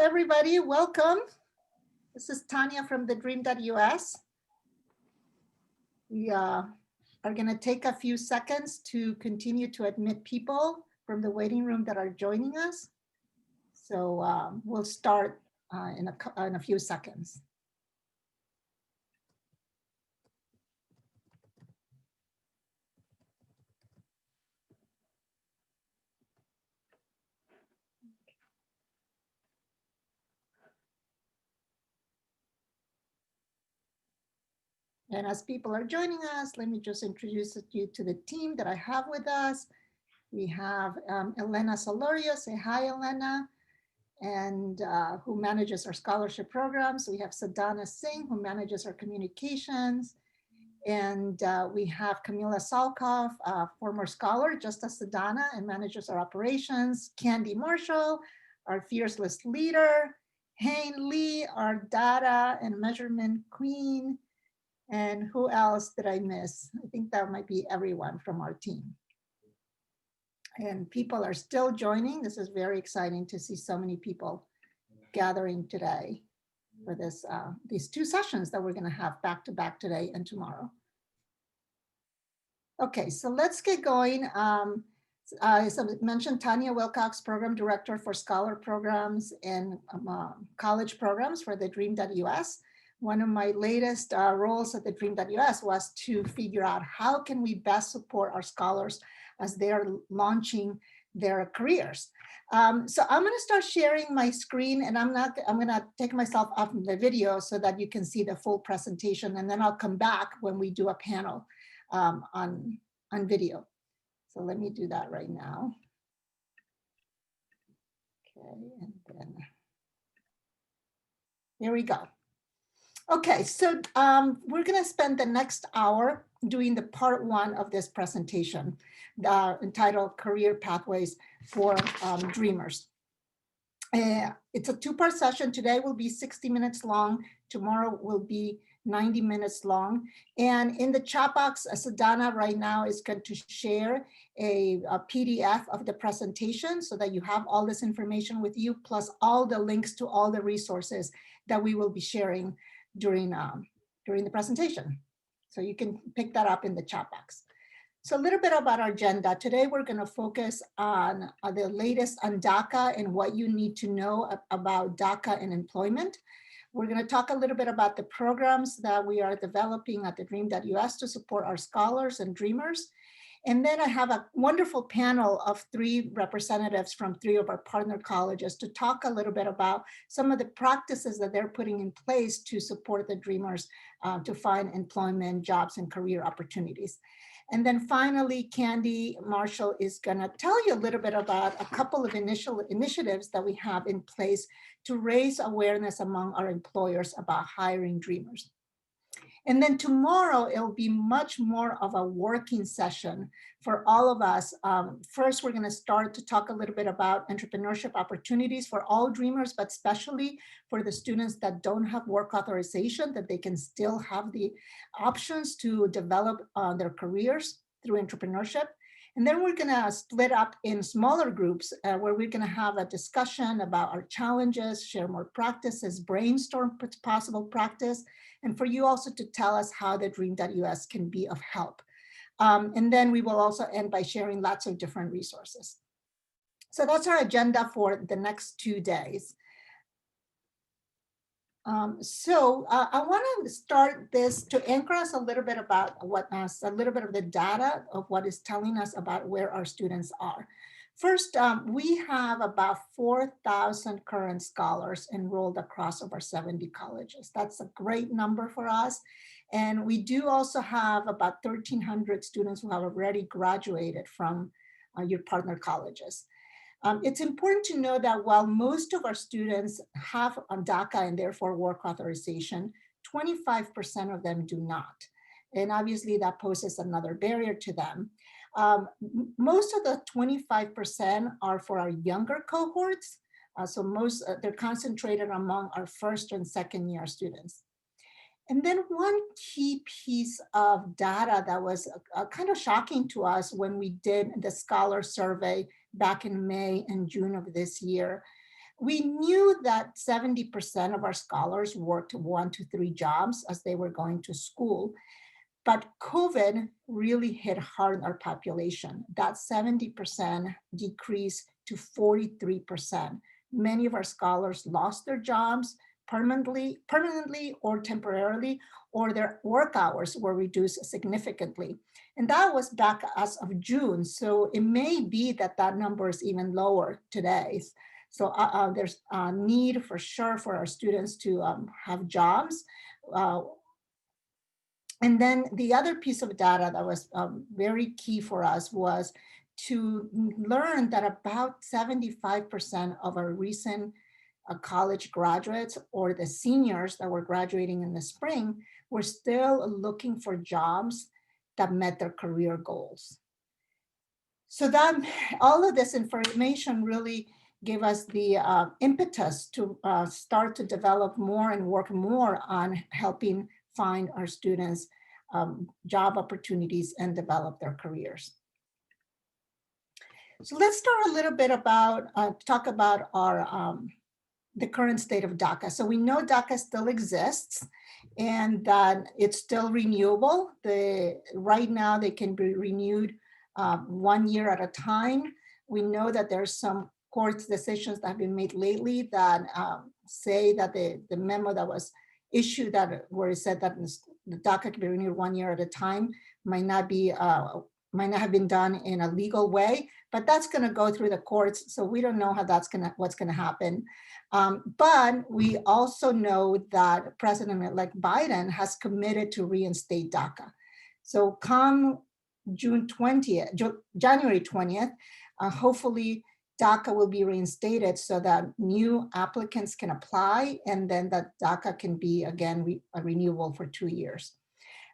everybody. Welcome. This is Tanya from TheDream.Us. We are going to take a few seconds to continue to admit people from the waiting room that are joining us. So we'll start in a few seconds. And as people are joining us, let me just introduce you to the team that I have with us. We have Elena Solorio. Say hi, Elena. And who manages our scholarship programs. We have Sadhana Singh, who manages our communications. And we have Camila Salkov, a former scholar, just as Sadhana, and manages our operations. Candy Marshall, our fearless leader. Hain Lee, our data and measurement queen. And who else did I miss? I think that might be everyone from our team. And people are still joining. This is very exciting to see so many people gathering today for this these two sessions that we're going to have back to back today and tomorrow. Okay, so let's get going. As I mentioned, Tanya Wilcox, Program Director for Scholar Programs and College Programs for TheDream.Us. One of my latest roles at TheDream.Us was to figure out how can we best support our scholars as they're launching their careers. So I'm going to start sharing my screen, and I'm going to take myself off the video so that you can see the full presentation, and then I'll come back when we do a panel on video. So let me do that right now. Okay, and then here we go. Okay, so we're going to spend the next hour doing the part one of this presentation, entitled Career Pathways for Dreamers. It's a two-part session. Today will be 60 minutes long. Tomorrow will be 90 minutes long. And in the chat box, Sadhana right now is going to share a PDF of the presentation so that you have all this information with you, plus all the links to all the resources that we will be sharing during the presentation. So you can pick that up in the chat box. So a little bit about our agenda. Today, we're going to focus on the latest on Daca and what you need to know about Daca and employment. We're going to talk a little bit about the programs that we are developing at TheDream.Us to support our scholars and dreamers. And then I have a wonderful panel of 3 representatives from 3 of our partner colleges to talk a little bit about some of the practices that they're putting in place to support the dreamers to find employment, jobs, and career opportunities. And then finally, Candy Marshall is going to tell you a little bit about a couple of initial initiatives that we have in place to raise awareness among our employers about hiring dreamers. And then tomorrow, it'll be much more of a working session for all of us. First, we're going to start to talk a little bit about entrepreneurship opportunities for all dreamers, but especially for the students that don't have work authorization, that they can still have the options to develop their careers through entrepreneurship. And then we're going to split up in smaller groups where we're going to have a discussion about our challenges, share more practices, brainstorm possible practice, and for you also to tell us how TheDream.Us can be of help. And then we will also end by sharing lots of different resources. So that's our agenda for the next 2 days. I want to start this to anchor us a little bit about a little bit of the data of what is telling us about where our students are. First, we have about 4,000 current scholars enrolled across over 70 colleges. That's a great number for us. And we do also have about 1,300 students who have already graduated from your partner colleges. It's important to know that while most of our students have Daca and therefore work authorization, 25% of them do not. And obviously that poses another barrier to them. Most of the 25% are for our younger cohorts. So they're concentrated among our first and second year students. And then one key piece of data that was kind of shocking to us when we did the scholar survey back in May and June of this year We knew that 70% of our scholars worked 1 to 3 jobs as they were going to school, but COVID really hit hard on our population. That 70% decreased to 43%. Many of our scholars lost their jobs permanently or temporarily, or their work hours were reduced significantly. And that was back as of June. So it may be that that number is even lower today. So there's a need for sure for our students to have jobs. And then the other piece of data that was very key for us was to learn that about 75% of our recent college graduates or the seniors that were graduating in the spring were still looking for jobs that met their career goals. So that all of this information really gave us the impetus to start to develop more and work more on helping find our students job opportunities and develop their careers. So let's start a little bit about, talk about our the current state of DACA. So we know DACA still exists and that it's still renewable. Right now they can be renewed 1 year at a time. We know that there's some court decisions that have been made lately that say that the memo that was issued that where it said that the DACA can be renewed 1 year at a time might not have been done in a legal way, but that's going to go through the courts. So we don't know how what's going to happen. But we also know that President-elect Biden has committed to reinstate DACA. So come January 20th, hopefully DACA will be reinstated so that new applicants can apply, and then that DACA can be again renewable for 2 years.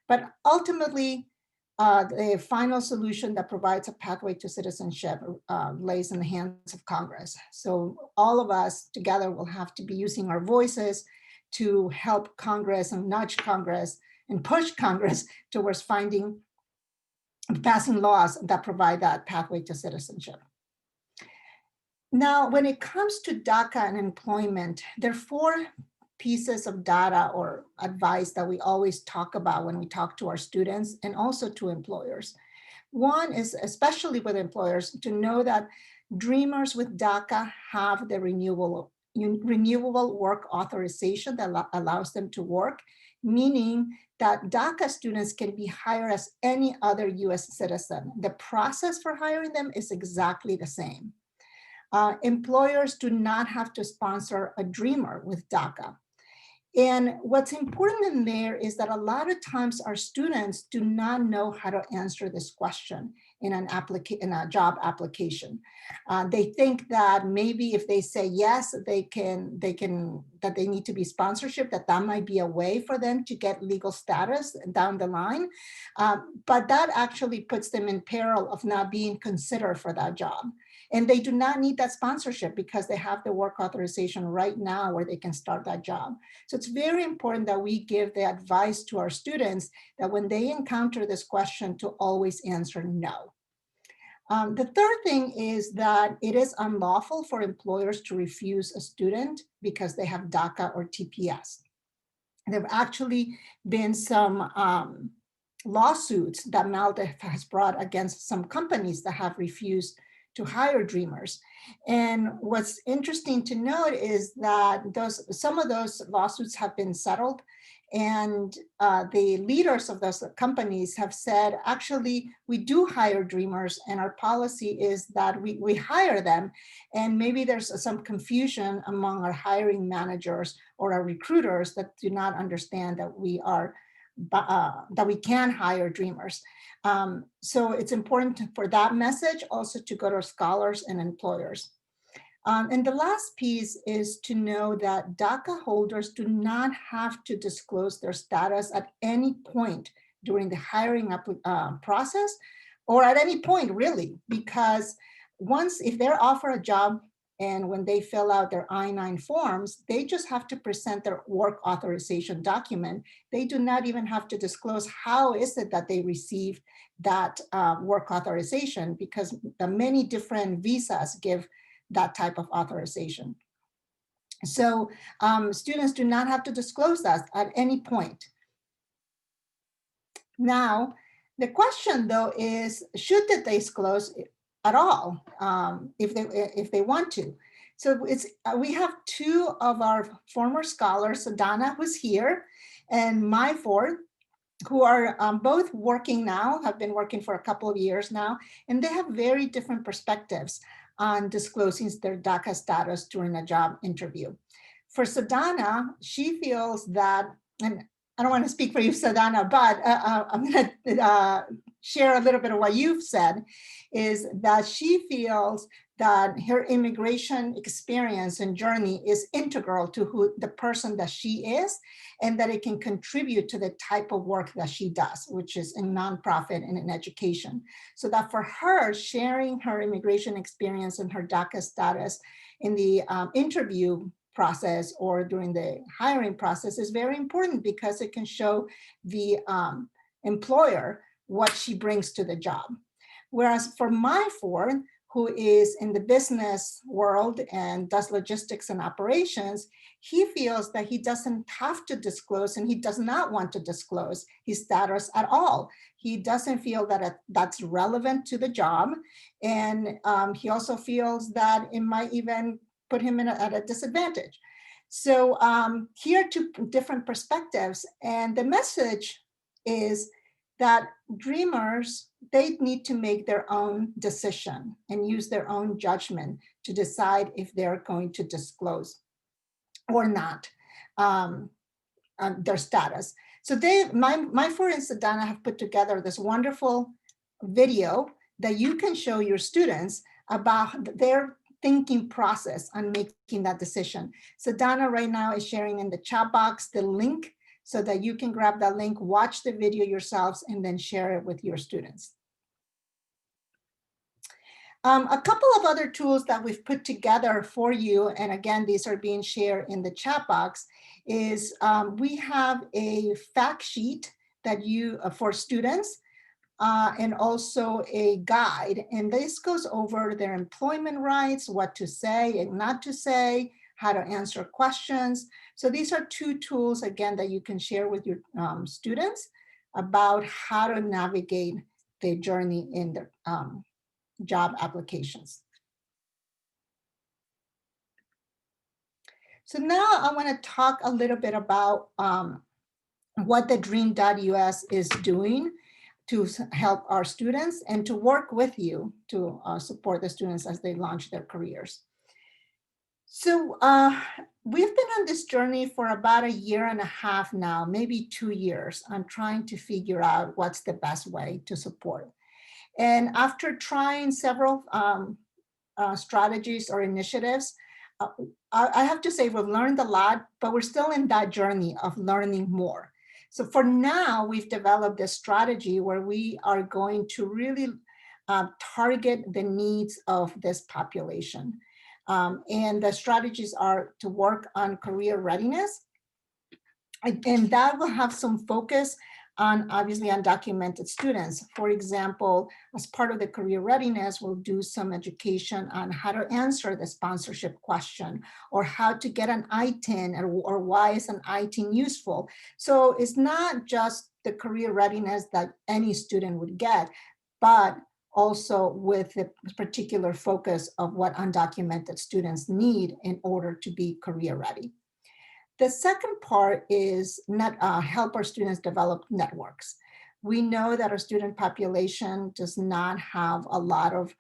But ultimately, the final solution that provides a pathway to citizenship lays in the hands of Congress. So all of us together will have to be using our voices to help Congress and nudge Congress and push Congress towards passing laws that provide that pathway to citizenship. Now, when it comes to DACA and employment, there are 4 pieces of data or advice that we always talk about when we talk to our students and also to employers. One is, especially with employers, to know that dreamers with DACA have the renewable work authorization that allows them to work, meaning that DACA students can be hired as any other US citizen. The process for hiring them is exactly the same. Employers do not have to sponsor a dreamer with DACA. And what's important in there is that a lot of times our students do not know how to answer this question in a job application. They think that maybe if they say yes, that they need to be sponsorship, that might be a way for them to get legal status down the line. But that actually puts them in peril of not being considered for that job. And they do not need that sponsorship because they have the work authorization right now where they can start that job. So it's very important that we give the advice to our students that when they encounter this question to always answer no. The third thing is that it is unlawful for employers to refuse a student because they have DACA or TPS. There have actually been some lawsuits that MALDEF has brought against some companies that have refused to hire dreamers. And what's interesting to note is that some of those lawsuits have been settled, and the leaders of those companies have said, actually, we do hire dreamers, and our policy is that we hire them. And maybe there's some confusion among our hiring managers or our recruiters that do not understand that we can hire dreamers. So it's important for that message also to go to scholars and employers. And the last piece is to know that DACA holders do not have to disclose their status at any point during the hiring process or at any point really, because if they're offered a job and when they fill out their I-9 forms, they just have to present their work authorization document. They do not even have to disclose how is it that they received that work authorization, because the many different visas give that type of authorization. So students do not have to disclose that at any point. Now, the question though is, should they disclose at all if they want to? So we have two of our former scholars, Donna, who's here, and my fourth, who are both working now, have been working for a couple of years now, and they have very different perspectives on disclosing their DACA status during a job interview. For Sadhana, she feels that, and I don't want to speak for you, Sadhana, but I'm going to share a little bit of what you've said, is that she feels that her immigration experience and journey is integral to the person that she is, and that it can contribute to the type of work that she does, which is in nonprofit and in education. So that for her, sharing her immigration experience and her DACA status in the interview process or during the hiring process is very important, because it can show the employer what she brings to the job. Whereas for my fourth, who is in the business world and does logistics and operations, he feels that he doesn't have to disclose, and he does not want to disclose his status at all. He doesn't feel that that's relevant to the job. And he also feels that it might even put him at a disadvantage. So here are two different perspectives. And the message is that dreamers, they need to make their own decision and use their own judgment to decide if they're going to disclose or not their status. So my four and Sadhana have put together this wonderful video that you can show your students about their thinking process on making that decision. Sadhana right now is sharing in the chat box the link so that you can grab that link, watch the video yourselves, and then share it with your students. A couple of other tools that we've put together for you, and again, these are being shared in the chat box, is we have a fact sheet that for students, and also a guide. And this goes over their employment rights, what to say and not to say, how to answer questions. So these are two tools, again, that you can share with your students about how to navigate the journey in their job applications. So now I want to talk a little bit about what TheDream.Us is doing to help our students and to work with you to support the students as they launch their careers. So we've been on this journey for about 1.5 years now, maybe 2 years, on trying to figure out what's the best way to support. And after trying several strategies or initiatives, I have to say we've learned a lot, but we're still in that journey of learning more. So for now, we've developed a strategy where we are going to really target the needs of this population. And the strategies are to work on career readiness. And that will have some focus on, obviously, undocumented students. For example, as part of the career readiness, we'll do some education on how to answer the sponsorship question, or how to get an ITIN, or why is an ITIN useful. So it's not just the career readiness that any student would get, but also with the particular focus of what undocumented students need in order to be career ready. The second part is help our students develop networks. We know that our student population does not have a lot of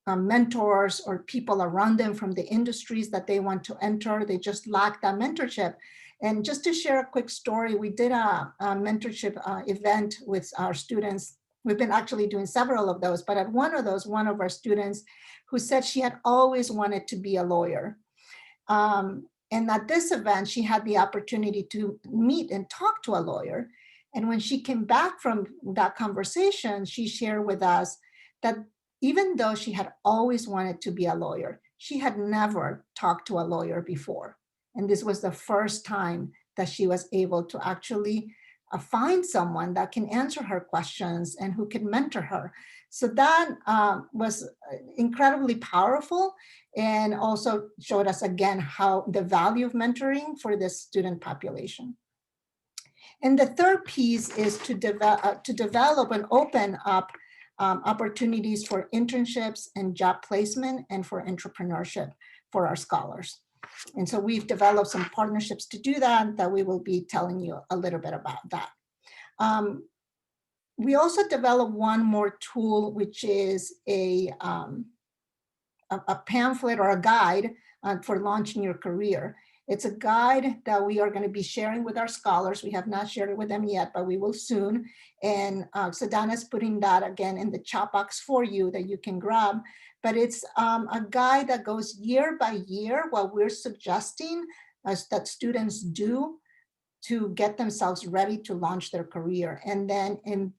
mentors or people around them from the industries that they want to enter. They just lack that mentorship. And just to share a quick story, we did a mentorship event with our students. We've been actually doing several of those, but at one of those, one of our students who said she had always wanted to be a lawyer. And at this event, she had the opportunity to meet and talk to a lawyer. And when she came back from that conversation, she shared with us that even though she had always wanted to be a lawyer, she had never talked to a lawyer before. And this was the first time that she was able to actually find someone that can answer her questions and who can mentor her. So that was incredibly powerful, and also showed us again how the value of mentoring for this student population. And the third piece is to develop and open up opportunities for internships and job placement and for entrepreneurship for our scholars. And so we've developed some partnerships to do that we will be telling you a little bit about that. We also developed one more tool, which is a pamphlet or a guide for launching your career. It's a guide that we are going to be sharing with our scholars. We have not shared it with them yet, but we will soon. And so Dana's putting that again in the chat box for you that you can grab. But it's a guide that goes year by year what we're suggesting that students do to get themselves ready to launch their career. And then in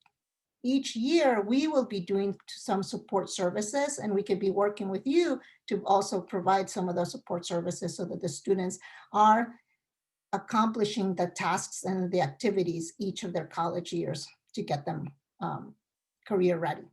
each year, we will be doing some support services, and we could be working with you to also provide some of those support services so that the students are accomplishing the tasks and the activities each of their college years to get them career ready.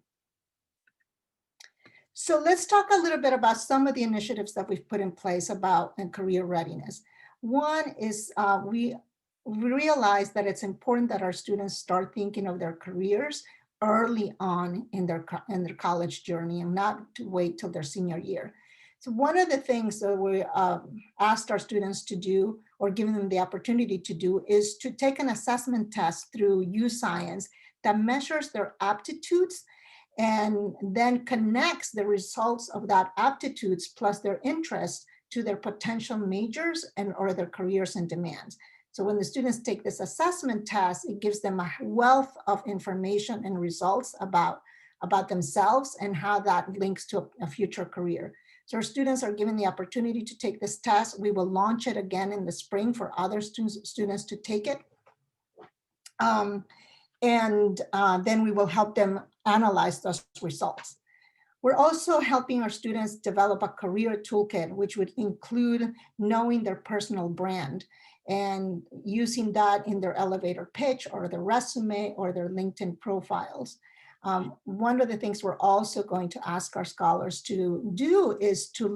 So let's talk a little bit about some of the initiatives that we've put in place about career readiness. One is we realize that it's important that our students start thinking of their careers early on in their college journey and not to wait till their senior year. So one of the things that we asked our students to do, or giving them the opportunity to do, is to take an assessment test through UScience that measures their aptitudes and then connects the results of that aptitudes plus their interests to their potential majors and or their careers and demands. So when the students take this assessment test, it gives them a wealth of information and results about themselves and how that links to a future career. So our students are given the opportunity to take this test. We will launch it again in the spring for other students to take it. Then we will help them analyze those results. We're also helping our students develop a career toolkit, which would include knowing their personal brand and using that in their elevator pitch or their resume or their LinkedIn profiles. One of the things we're also going to ask our scholars to do is to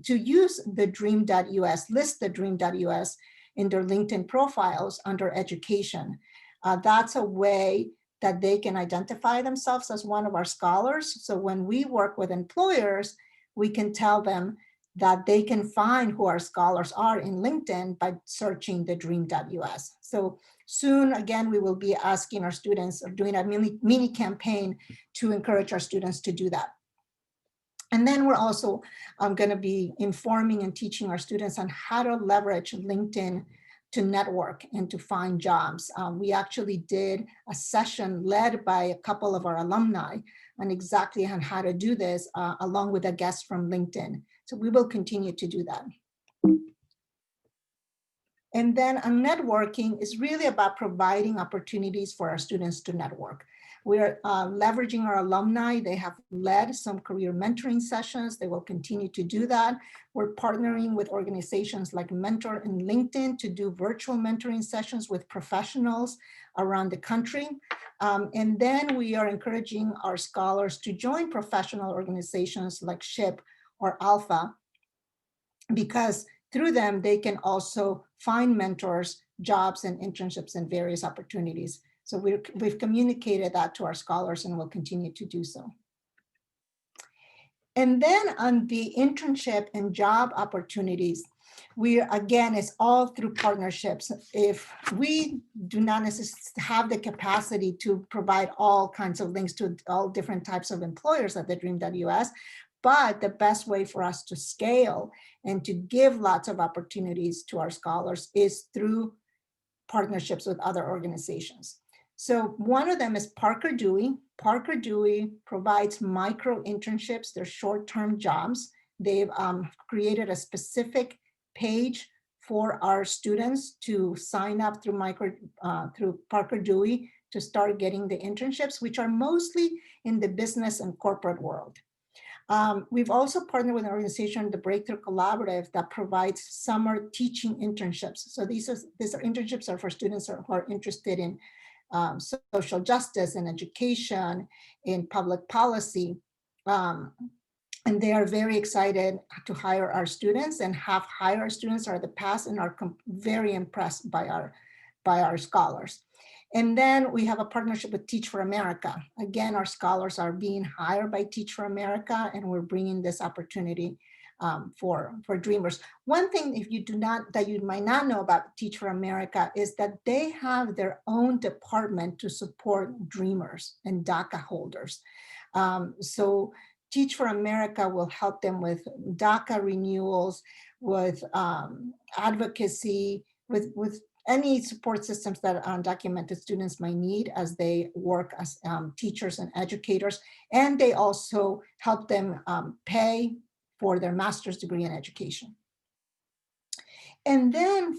use TheDream.Us, list TheDream.Us in their LinkedIn profiles under education. That's a way that they can identify themselves as one of our scholars. So when we work with employers, we can tell them that they can find who our scholars are in LinkedIn by searching TheDream.Us. So soon, again, we will be asking our students, or doing a mini campaign to encourage our students to do that. And then we're also going to be informing and teaching our students on how to leverage LinkedIn to network and to find jobs. We actually did a session led by a couple of our alumni on exactly on how to do this, along with a guest from LinkedIn. So we will continue to do that. And then networking is really about providing opportunities for our students to network. We're leveraging our alumni. They have led some career mentoring sessions. They will continue to do that. We're partnering with organizations like Mentor and LinkedIn to do virtual mentoring sessions with professionals around the country. And then we are encouraging our scholars to join professional organizations like SHIP or Alpha, because through them, they can also find mentors, jobs, and internships and various opportunities. So we've communicated that to our scholars and will continue to do so. And then on the internship and job opportunities, again, it's all through partnerships. If we do not necessarily have the capacity to provide all kinds of links to all different types of employers at TheDream.Us, but the best way for us to scale and to give lots of opportunities to our scholars is through partnerships with other organizations. So one of them is Parker Dewey. Parker Dewey provides micro internships. They're short-term jobs. They've created a specific page for our students to sign up through Parker Dewey to start getting the internships, which are mostly in the business and corporate world. We've also partnered with an organization, the Breakthrough Collaborative, that provides summer teaching internships. So these are internships are for students who are interested in social justice and education, in public policy. And they are very excited to hire our students and have hired our students are the past and are very impressed by our scholars. And then we have a partnership with Teach for America. Again, our scholars are being hired by Teach for America, and we're bringing this opportunity for dreamers. One thing that you might not know about Teach for America is that they have their own department to support dreamers and DACA holders. So Teach for America will help them with DACA renewals, with advocacy, with any support systems that undocumented students might need as they work as teachers and educators. And they also help them pay for their master's degree in education. And then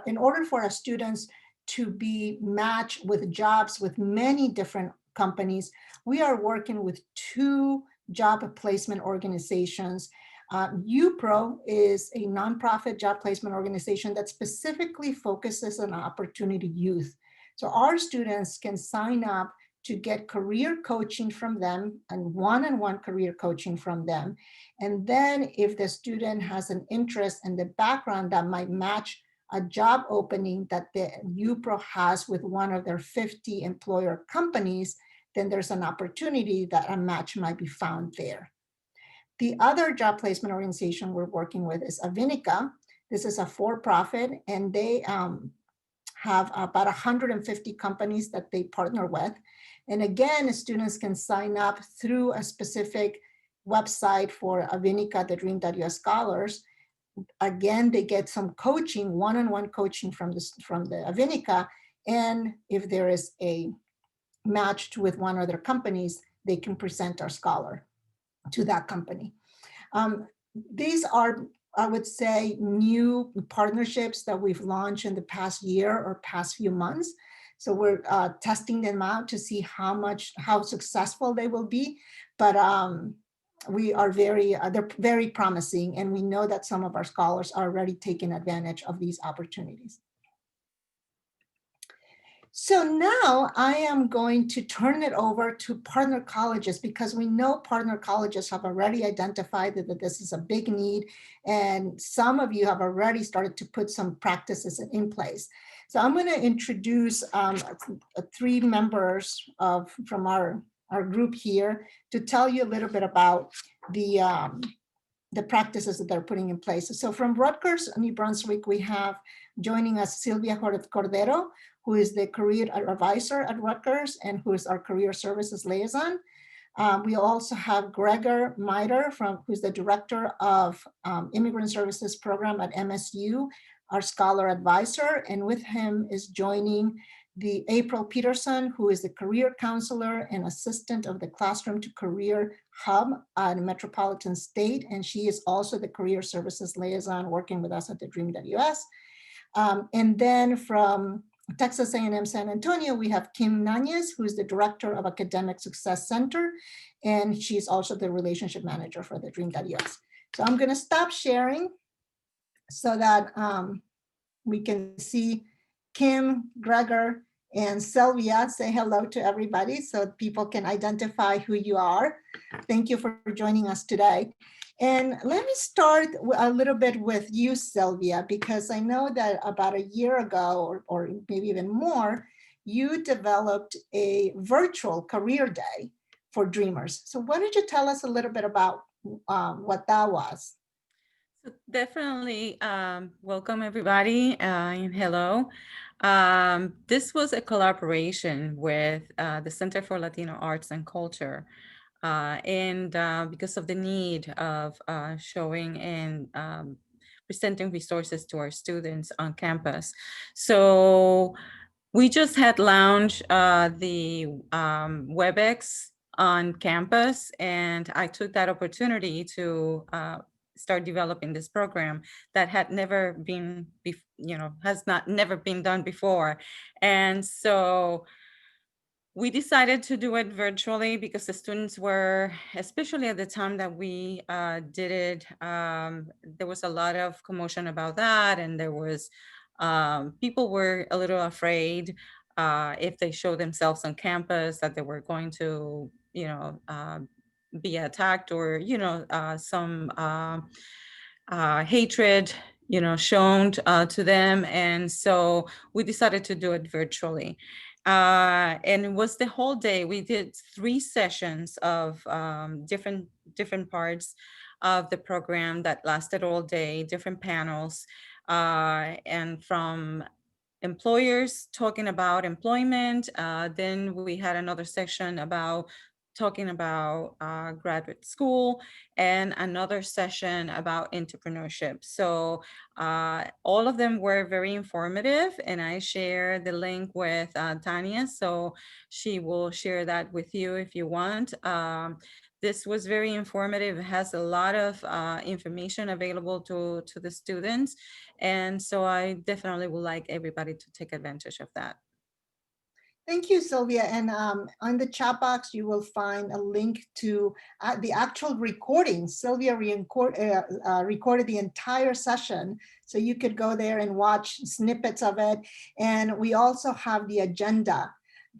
in order for our students to be matched with jobs with many different companies, we are working with 2 job placement organizations. UPRO is a nonprofit job placement organization that specifically focuses on opportunity youth. So our students can sign up to get career coaching from them and one-on-one career coaching from them. And then if the student has an interest in the background that might match a job opening that the UPRO has with one of their 50 employer companies, then there's an opportunity that a match might be found there. The other job placement organization we're working with is Avinica. This is a for-profit, and they have about 150 companies that they partner with. And again, students can sign up through a specific website for Avinica, TheDream.Us scholars. Again, they get some coaching, one-on-one coaching from the Avinica. And if there is a matched with one of their companies, they can present our scholar to that company. These are, I would say, new partnerships that we've launched in the past year or past few months. So we're testing them out to see how successful they will be. But they're very promising, and we know that some of our scholars are already taking advantage of these opportunities. So now I am going to turn it over to partner colleges, because we know partner colleges have already identified that this is a big need, and some of you have already started to put some practices in place. So I'm going to introduce 3 members from our group here to tell you a little bit about the practices that they're putting in place. So from Rutgers, New Brunswick, we have joining us Silvia Cordero, who is the career advisor at Rutgers and who is our career services liaison. We also have Gregor Miter, who's the director of Immigrant Services Program at MSU, our scholar advisor. And with him is joining the April Peterson, who is the career counselor and assistant of the Classroom to Career Hub at Metropolitan State. And she is also the career services liaison working with us at TheDream.Us. And then from Texas A&M San Antonio, we have Kim Nanez, who is the director of Academic Success Center, and she's also the relationship manager for TheDream.Us. So I'm going to stop sharing so that we can see Kim, Gregor, and Sylvia. Say hello to everybody so people can identify who you are. Thank you for joining us today. And let me start a little bit with you, Sylvia, because I know that about a year ago, or maybe even more, you developed a virtual career day for dreamers. So why don't you tell us a little bit about what that was? So definitely, welcome everybody, and hello. This was a collaboration with the Center for Latino Arts and Culture, and because of the need of showing and presenting resources to our students on campus. So we just had launched the WebEx on campus, and I took that opportunity to start developing this program that had never been, has not never been done before. And so we decided to do it virtually because the students were, especially at the time that we did it, there was a lot of commotion about that, and there was people were a little afraid if they show themselves on campus, that they were going to, be attacked, or, some hatred, shown to them. And so we decided to do it virtually. And it was the whole day. We did 3 sessions of different parts of the program that lasted all day, different panels, and from employers talking about employment. Then we had another section about talking about graduate school, and another session about entrepreneurship. So all of them were very informative, and I share the link with Tanya, so she will share that with you if you want. This was very informative. It has a lot of information available to the students. And so I definitely would like everybody to take advantage of that. Thank you, Sylvia. And on the chat box, you will find a link to the actual recording. Sylvia recorded the entire session, so you could go there and watch snippets of it. And we also have the agenda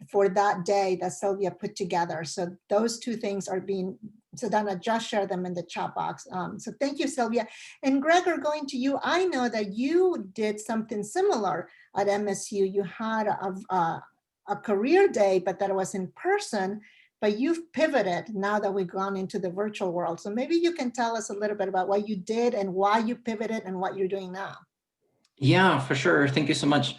for that day that Sylvia put together. So those 2 things are being, so Donna, just share them in the chat box. So thank you, Sylvia. And Gregor, going to you, I know that you did something similar at MSU. You had a career day, but that it was in person, but you've pivoted now that we've gone into the virtual world. So maybe you can tell us a little bit about what you did and why you pivoted and what you're doing now. Yeah, for sure. Thank you so much.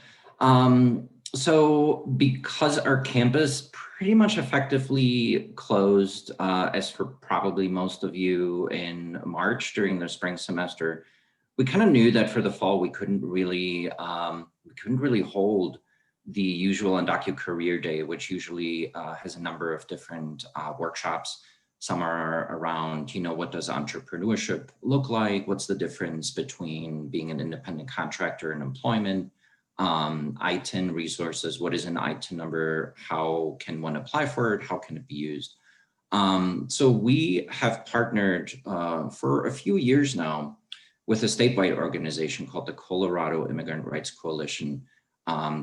So because our campus pretty much effectively closed, as for probably most of you, in March during the spring semester, we kind of knew that for the fall we couldn't really hold the usual Undocu Career Day, which usually has a number of different workshops. Some are around, what does entrepreneurship look like? What's the difference between being an independent contractor and employment? ITIN resources, what is an ITIN number? How can one apply for it? How can it be used? So we have partnered for a few years now with a statewide organization called the Colorado Immigrant Rights Coalition,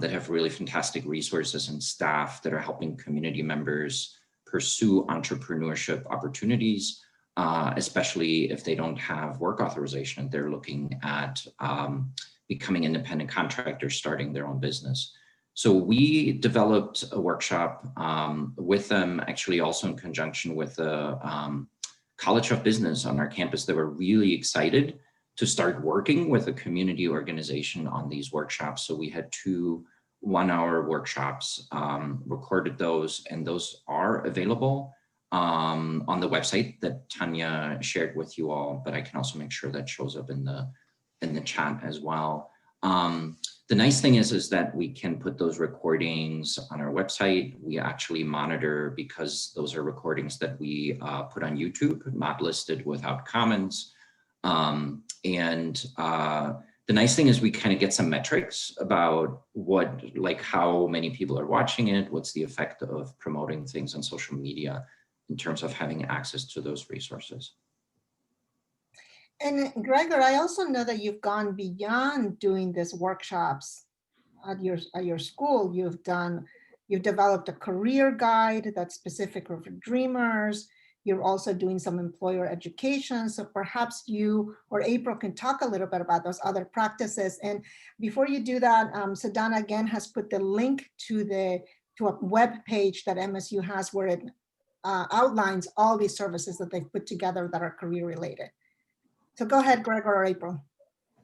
that have really fantastic resources and staff that are helping community members pursue entrepreneurship opportunities, especially if they don't have work authorization. They're looking at becoming independent contractors, starting their own business. So we developed a workshop with them, actually also in conjunction with the College of Business on our campus. They were really excited to start working with a community organization on these workshops. So we had 2 one-hour workshops, recorded those, and those are available on the website that Tanya shared with you all, but I can also make sure that shows up in the chat as well. The nice thing is that we can put those recordings on our website. We actually monitor, because those are recordings that we put on YouTube, not listed without comments. The nice thing is we kind of get some metrics about how many people are watching it, what's the effect of promoting things on social media in terms of having access to those resources. And Gregor, I also know that you've gone beyond doing these workshops at your school. You've developed a career guide that's specific for dreamers. You're also doing some employer education. So perhaps you or April can talk a little bit about those other practices. And before you do that, Sedana again has put the link to a web page that MSU has, where it outlines all these services that they've put together that are career related. So go ahead, Gregor or April.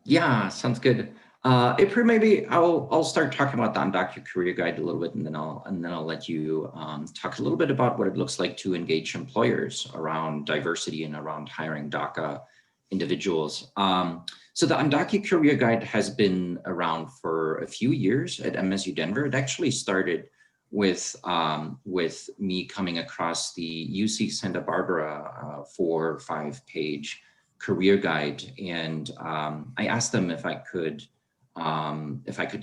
Yeah, sounds good. April, maybe I'll start talking about the Undocu Career Guide a little bit, and then I'll let you talk a little bit about what it looks like to engage employers around diversity and around hiring DACA individuals. So the Undocu Career Guide has been around for a few years at MSU Denver. It actually started with me coming across the UC Santa Barbara 4 or 5 page career guide, and I asked them if I could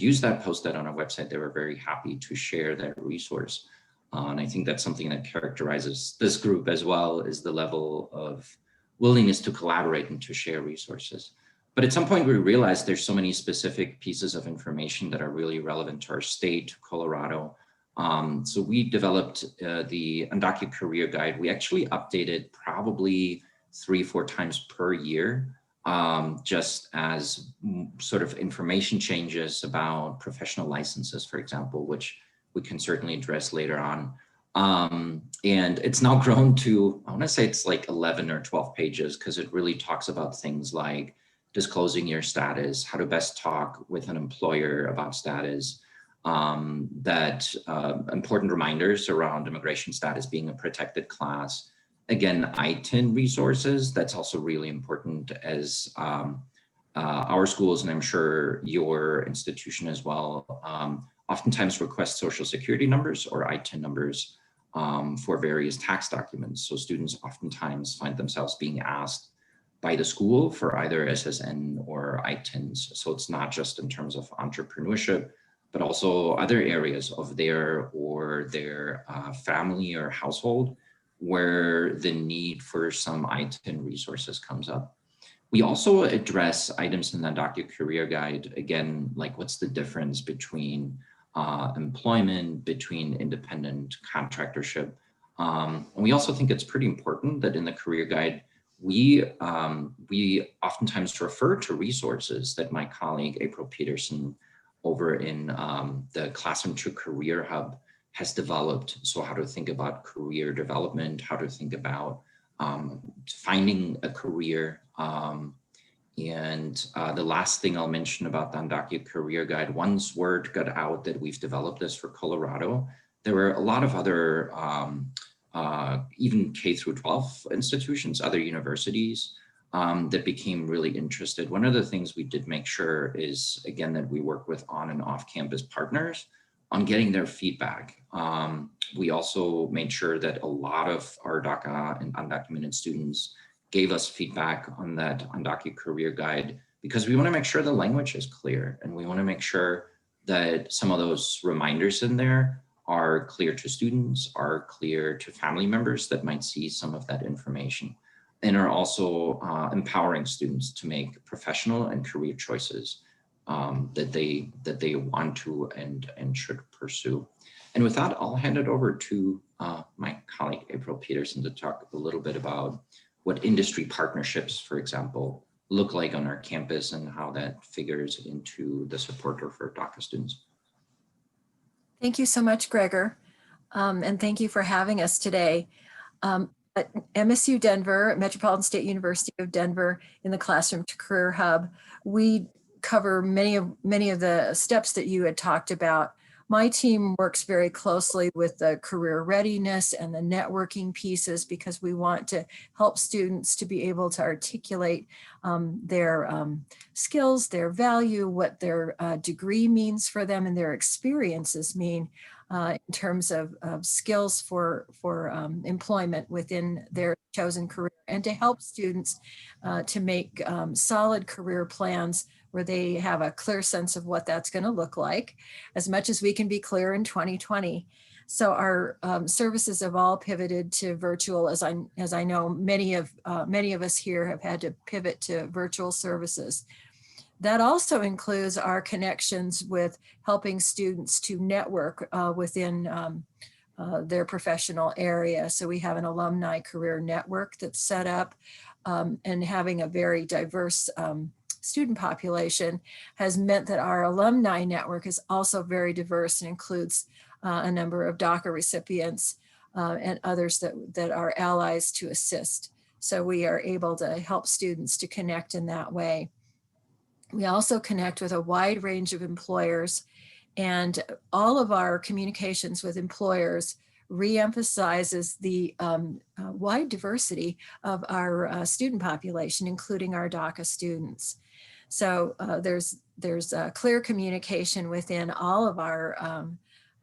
use that, post that on our website. They were very happy to share that resource. And I think that's something that characterizes this group as well, is the level of willingness to collaborate and to share resources. But at some point we realized there's so many specific pieces of information that are really relevant to our state, Colorado. So we developed the Undocu Career Guide. We actually update it probably 3-4 times per year, just as sort of information changes about professional licenses, for example, which we can certainly address later on. And it's now grown to, I want to say it's like 11 or 12 pages, because it really talks about things like disclosing your status, how to best talk with an employer about status, important reminders around immigration status being a protected class. Again, ITIN resources, that's also really important, as our schools, and I'm sure your institution as well, oftentimes request social security numbers or ITIN numbers for various tax documents. So students oftentimes find themselves being asked by the school for either SSN or ITINs. So it's not just in terms of entrepreneurship, but also other areas of their family or household where the need for some ITIN resources comes up. We also address items in the Undocu Career Guide, again, like what's the difference between employment, between independent contractorship. And we also think it's pretty important that in the Career Guide, we oftentimes refer to resources that my colleague April Peterson over in the Classroom to Career Hub has developed. So how to think about career development, how to think about finding a career. And the last thing I'll mention about the Undocu Career Guide, once word got out that we've developed this for Colorado, there were a lot of other even K through 12 institutions, other universities that became really interested. One of the things we did make sure is, again, that we work with on and off campus partners on getting their feedback. We also made sure that a lot of our DACA and undocumented students gave us feedback on that Undocu Career Guide, because we want to make sure the language is clear, and we want to make sure that some of those reminders in there are clear to students, are clear to family members that might see some of that information, and are also empowering students to make professional and career choices that they want to and should pursue. And with that, I'll hand it over to my colleague April Peterson to talk a little bit about what industry partnerships, for example, look like on our campus and how that figures into the support for DACA students. Thank you so much, Gregor. And thank you for having us today. At MSU Denver, Metropolitan State University of Denver, in the Classroom to Career Hub, we cover many of the steps that you had talked about. My team works very closely with the career readiness and the networking pieces, because we want to help students to be able to articulate their skills, their value, what their degree means for them, and their experiences mean in terms of skills for employment within their chosen career, and to help students to make solid career plans where they have a clear sense of what that's going to look like, as much as we can be clear in 2020. So our services have all pivoted to virtual, as I know many of us here have had to pivot to virtual services. That also includes our connections with helping students to network within their professional area. So we have an alumni career network that's set up, and having a very diverse student population has meant that our alumni network is also very diverse and includes a number of DACA recipients and others that are allies to assist. So we are able to help students to connect in that way. We also connect with a wide range of employers, and all of our communications with employers reemphasizes the wide diversity of our student population, including our DACA students. So there's clear communication within all of our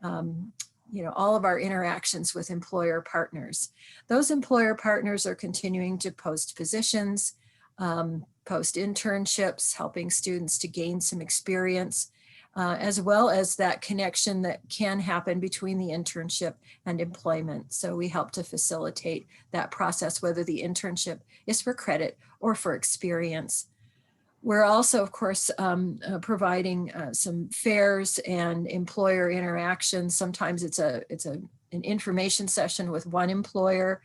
all of our interactions with employer partners. Those employer partners are continuing to post positions, post internships, helping students to gain some experience, as well as that connection that can happen between the internship and employment. So we help to facilitate that process, whether the internship is for credit or for experience. We're also, of course, providing some fairs and employer interactions. Sometimes it's an information session with one employer,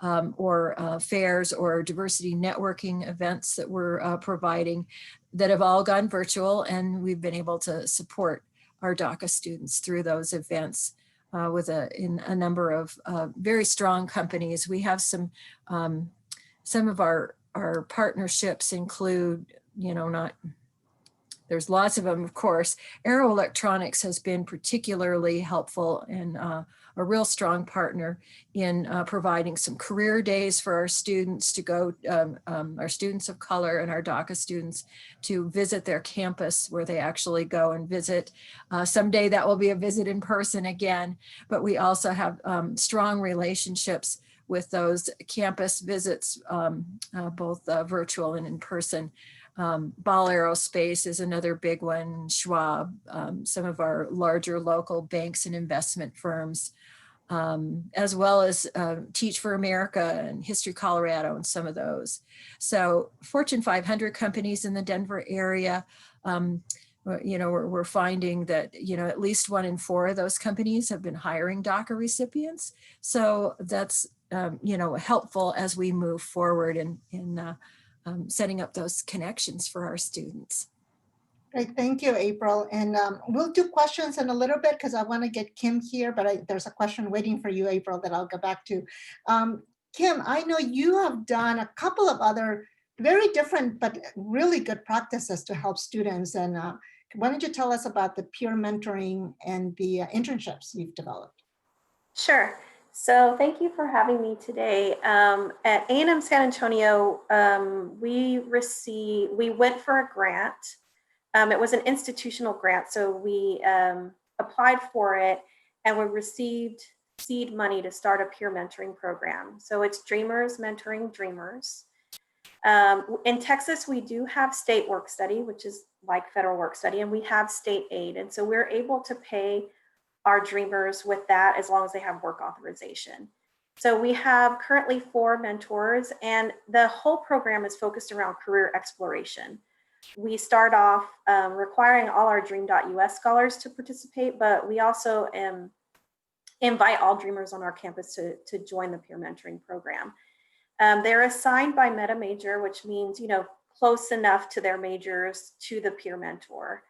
or fairs or diversity networking events that we're providing that have all gone virtual, and we've been able to support our DACA students through those events in a number of very strong companies. We have some of our partnerships include, there's lots of them, of course. Aero Electronics has been particularly helpful and a real strong partner in providing some career days for our students to go, our students of color and our DACA students to visit their campus where they actually go and visit. Someday that will be a visit in person again, but we also have strong relationships with those campus visits, both virtual and in person. Ball Aerospace is another big one, Schwab, some of our larger local banks and investment firms, as well as Teach for America and History Colorado and some of those. So Fortune 500 companies in the Denver area, we're finding that, at least 1 in 4 of those companies have been hiring DACA recipients. So that's, helpful as we move forward in setting up those connections for our students. Great, thank you, April. And we'll do questions in a little bit because I want to get Kim here, but there's a question waiting for you, April, that I'll go back to. Kim, I know you have done a couple of other very different but really good practices to help students. And why don't you tell us about the peer mentoring and the internships you've developed? Sure. So thank you for having me today. At A&M San Antonio, we went for a grant. It was an institutional grant, so we applied for it and we received seed money to start a peer mentoring program. So it's Dreamers Mentoring Dreamers. In Texas, we do have state work study, which is like federal work study, and we have state aid. And so we're able to pay our Dreamers with that as long as they have work authorization. So we have currently 4 mentors, and the whole program is focused around career exploration. We start off requiring all our Dream.Us scholars to participate, but we also invite all Dreamers on our campus to join the peer mentoring program. They're assigned by meta major, which means, close enough to their majors to the peer mentor.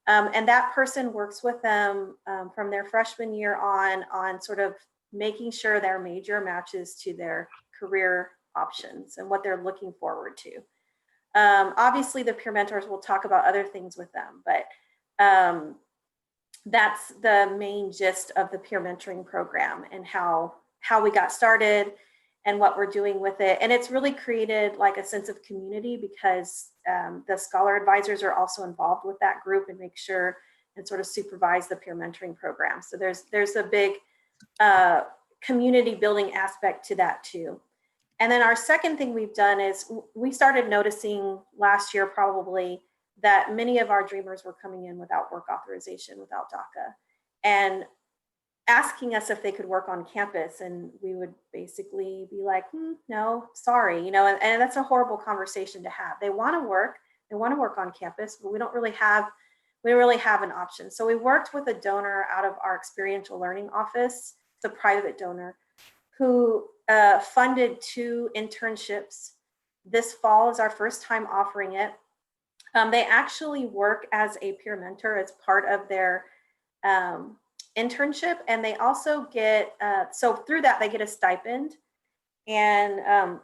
And that person works with them from their freshman year on sort of making sure their major matches to their career options and what they're looking forward to. Obviously, the peer mentors will talk about other things with them, but that's the main gist of the peer mentoring program and how we got started and what we're doing with it. And it's really created like a sense of community because the scholar advisors are also involved with that group and make sure and sort of supervise the peer mentoring program. So there's a big community building aspect to that too. And then our second thing we've done is we started noticing last year probably that many of our Dreamers were coming in without work authorization, without DACA, and asking us if they could work on campus. And we would basically be like, no, sorry, and that's a horrible conversation to have. They want to work on campus, but we don't really have an option. So we worked with a donor out of our experiential learning office, the private donor, who funded 2 internships. This fall is our first time offering it. They actually work as a peer mentor as part of their internship, and they also get so through that they get a stipend, and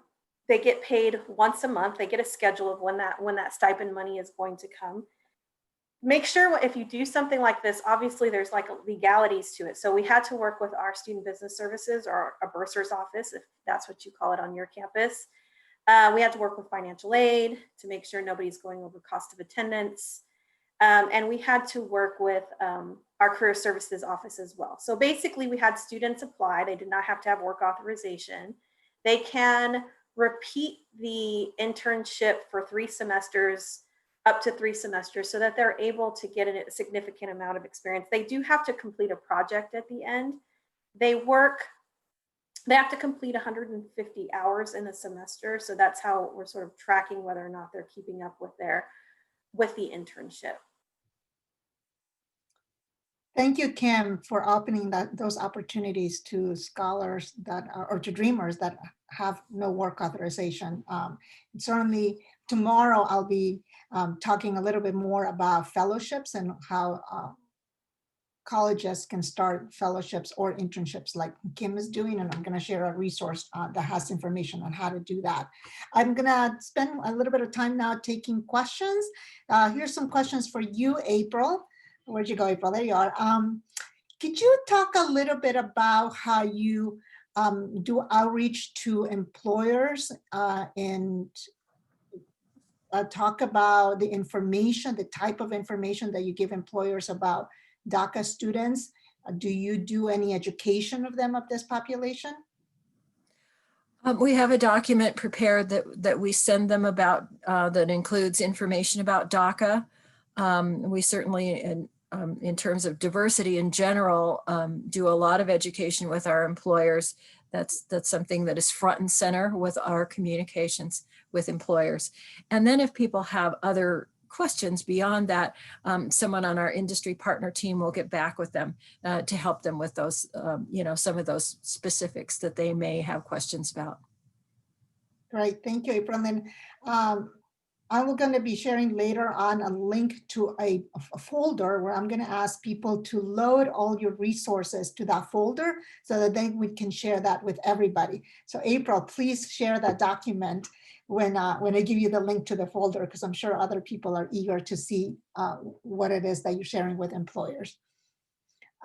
they get paid once a month. They get a schedule of when that stipend money is going to come. Make sure if you do something like this, obviously there's like legalities to it. So we had to work with our student business services or a bursar's office, if that's what you call it on your campus. We had to work with financial aid to make sure nobody's going over cost of attendance. And we had to work with our career services office as well. So basically we had students apply. They did not have to have work authorization. They can repeat the internship for 3 semesters, up to 3 semesters, so that they're able to get a significant amount of experience. They do have to complete a project at the end. They have to complete 150 hours in a semester. So that's how we're sort of tracking whether or not they're keeping up with their with the internship. Thank you, Kim, for opening those opportunities to scholars that are, or to dreamers that have no work authorization. Certainly tomorrow I'll be talking a little bit more about fellowships and how colleges can start fellowships or internships like Kim is doing, and I'm going to share a resource that has information on how to do that. I'm going to spend a little bit of time now taking questions. Here's some questions for you, April. Where'd you go, April? There you are. Could you talk a little bit about how you do outreach to employers and talk about the information, the type of information that you give employers about DACA students? Do you do any education of them, of this population? We have a document prepared that we send them about that includes information about DACA. We certainly, in terms of diversity in general, do a lot of education with our employers. That's something that is front and center with our communications with employers. And then if people have other questions beyond that, someone on our industry partner team will get back with them to help them with those, some of those specifics that they may have questions about. Great, thank you, April. And then I'm going to be sharing later on a link to a folder where I'm going to ask people to load all your resources to that folder so that then we can share that with everybody. So April, please share that document when I give you the link to the folder, because I'm sure other people are eager to see what it is that you're sharing with employers.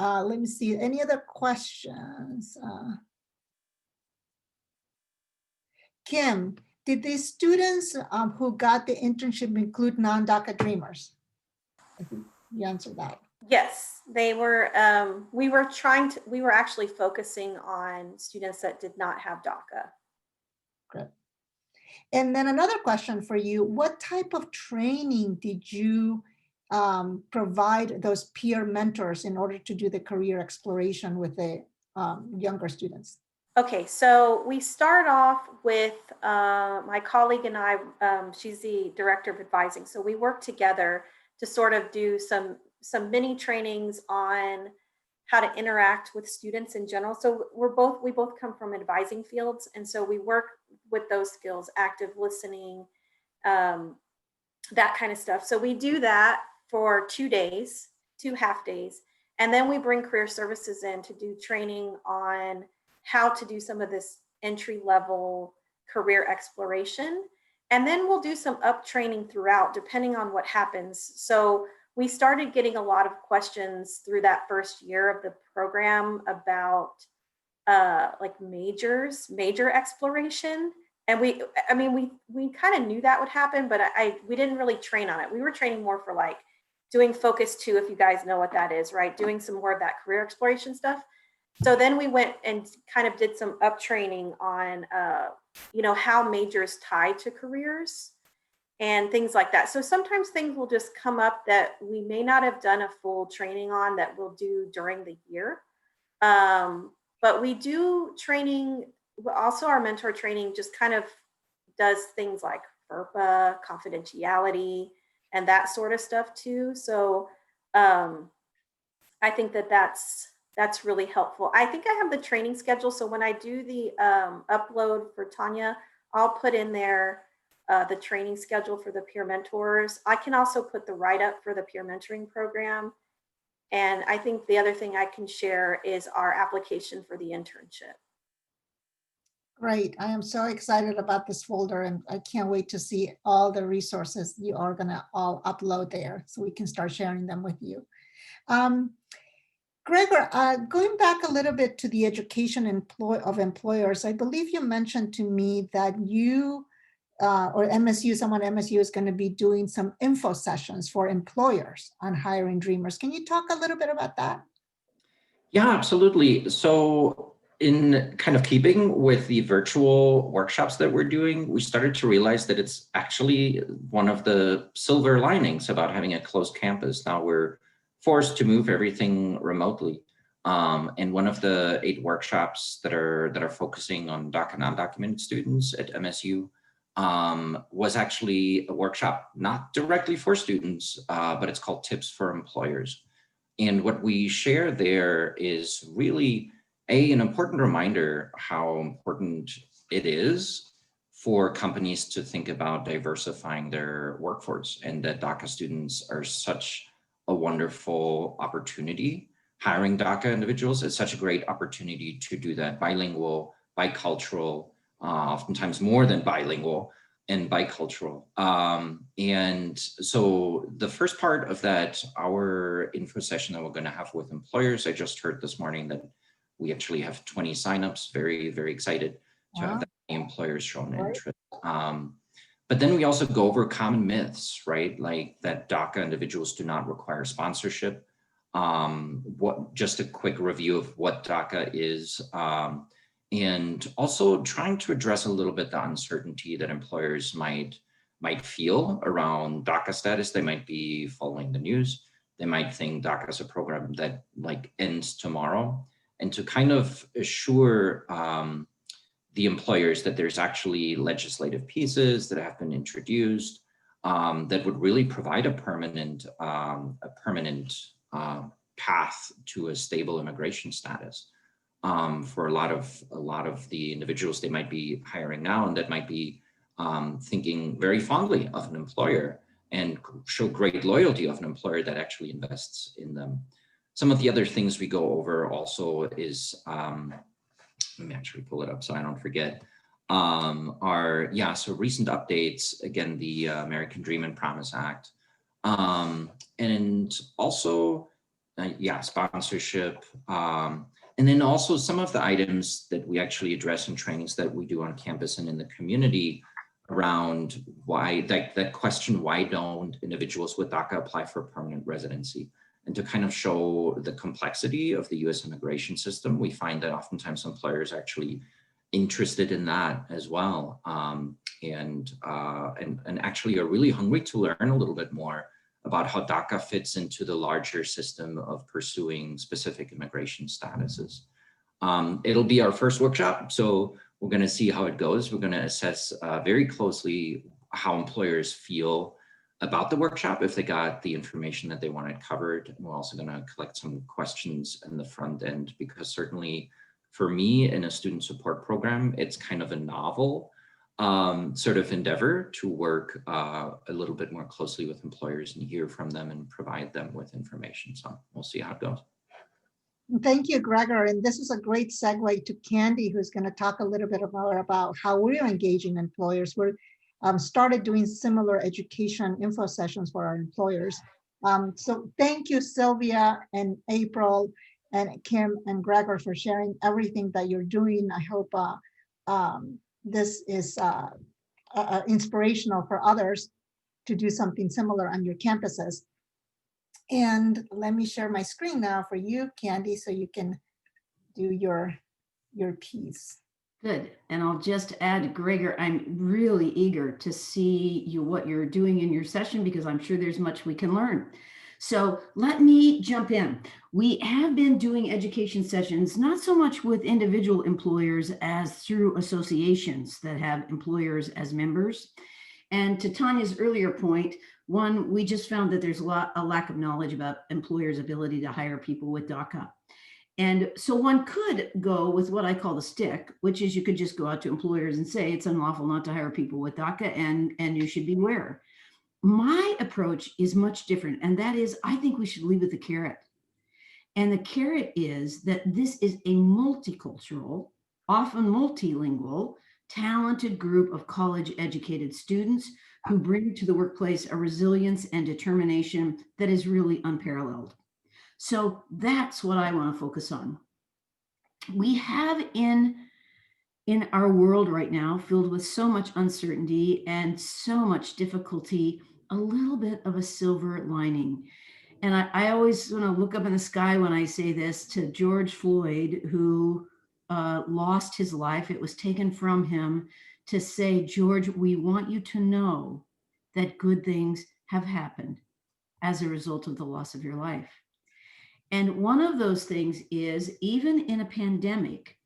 Let me see, any other questions? Kim, did the students who got the internship include non-DACA dreamers? I think you answered that. Yes, they were. We were actually focusing on students that did not have DACA. Good. And then another question for you, what type of training did you provide those peer mentors in order to do the career exploration with the younger students? Okay, so we start off with my colleague and I, she's the director of advising. So we work together to sort of do some mini trainings on how to interact with students in general. So we both come from advising fields. And so we work with those skills, active listening, that kind of stuff. So we do that for 2 days, 2 half days. And then we bring career services in to do training on how to do some of this entry level career exploration. And then we'll do some up training throughout, depending on what happens. So we started getting a lot of questions through that first year of the program about like major exploration. And we kind of knew that would happen, but we didn't really train on it. We were training more for like doing focus 2, if you guys know what that is, right? Doing some more of that career exploration stuff. So then we went and kind of did some up training on, how majors tie to careers and things like that. So sometimes things will just come up that we may not have done a full training on that we'll do during the year. But we do training, also our mentor training just kind of does things like FERPA, confidentiality, and that sort of stuff too. So I think that's really helpful. I think I have the training schedule. So when I do the upload for Tanya, I'll put in there the training schedule for the peer mentors. I can also put the write-up for the peer mentoring program. And I think the other thing I can share is our application for the internship. Great. I am so excited about this folder, and I can't wait to see all the resources you are going to all upload there so we can start sharing them with you. Gregor, going back a little bit to the education of employers, I believe you mentioned to me that you or MSU, someone at MSU is going to be doing some info sessions for employers on hiring dreamers. Can you talk a little bit about that? Yeah, absolutely. So in kind of keeping with the virtual workshops that we're doing, we started to realize that it's actually one of the silver linings about having a closed campus. Now we're forced to move everything remotely. And one of the 8 workshops that are focusing on DACA and undocumented students at MSU, was actually a workshop, not directly for students, but it's called Tips for Employers. And what we share there is really an important reminder how important it is for companies to think about diversifying their workforce, and that Daca students are such a wonderful opportunity. Hiring Daca individuals is such a great opportunity to do that. Bilingual, bicultural, oftentimes more than bilingual and bicultural. And so the first part of that, our info session that we're going to have with employers, I just heard this morning that we actually have 20 signups. Very, very excited to have that many employers shown interest. But then we also go over common myths, right? Like that Daca individuals do not require sponsorship. Just a quick review of what Daca is. And also trying to address a little bit the uncertainty that employers might feel around Daca status. They might be following the news. They might think Daca is a program that like ends tomorrow, and to kind of assure the employers that there's actually legislative pieces that have been introduced that would really provide a permanent path to a stable immigration status. For a lot of the individuals they might be hiring now, and that might be thinking very fondly of an employer and show great loyalty of an employer that actually invests in them. Some of the other things we go over also is, let me actually pull it up so I don't forget, so recent updates, again, the American Dream and Promise Act, and also, sponsorship, and then also some of the items that we actually address in trainings that we do on campus and in the community around why, that question, why don't individuals with Daca apply for permanent residency? And to kind of show the complexity of the US immigration system, we find that oftentimes employers are actually interested in that as well. And actually are really hungry to learn a little bit more about how Daca fits into the larger system of pursuing specific immigration statuses. It'll be our first workshop, so we're going to see how it goes. We're going to assess very closely how employers feel about the workshop, if they got the information that they wanted covered. And we're also going to collect some questions in the front end, because certainly for me in a student support program, it's kind of a novel sort of endeavor to work a little bit more closely with employers and hear from them and provide them with information. So we'll see how it goes. Thank you, Gregor. And this is a great segue to Candy, who's going to talk a little bit more about how we're engaging employers. We're started doing similar education info sessions for our employers. So thank you, Sylvia and April and Kim and Gregor, for sharing everything that you're doing. I hope this is inspirational for others to do something similar on your campuses. And let me share my screen now for you, Candy, so you can do your piece. Good. And I'll just add, Gregor, I'm really eager to see what you're doing in your session, because I'm sure there's much we can learn. So let me jump in. We have been doing education sessions, not so much with individual employers as through associations that have employers as members. And to Tanya's earlier point, one, we just found that there's a lack of knowledge about employers' ability to hire people with Daca. And so one could go with what I call the stick, which is you could just go out to employers and say it's unlawful not to hire people with Daca, and you should beware. My approach is much different, and that is I think we should lead with the carrot. And the carrot is that this is a multicultural, often multilingual, talented group of college-educated students who bring to the workplace a resilience and determination that is really unparalleled. So that's what I want to focus on. We have in our world right now, filled with so much uncertainty and so much difficulty, a little bit of a silver lining. And I always want to look up in the sky when I say this to George Floyd, who lost his life. It was taken from him, to say, George, we want you to know that good things have happened as a result of the loss of your life. And one of those things is, even in a pandemic,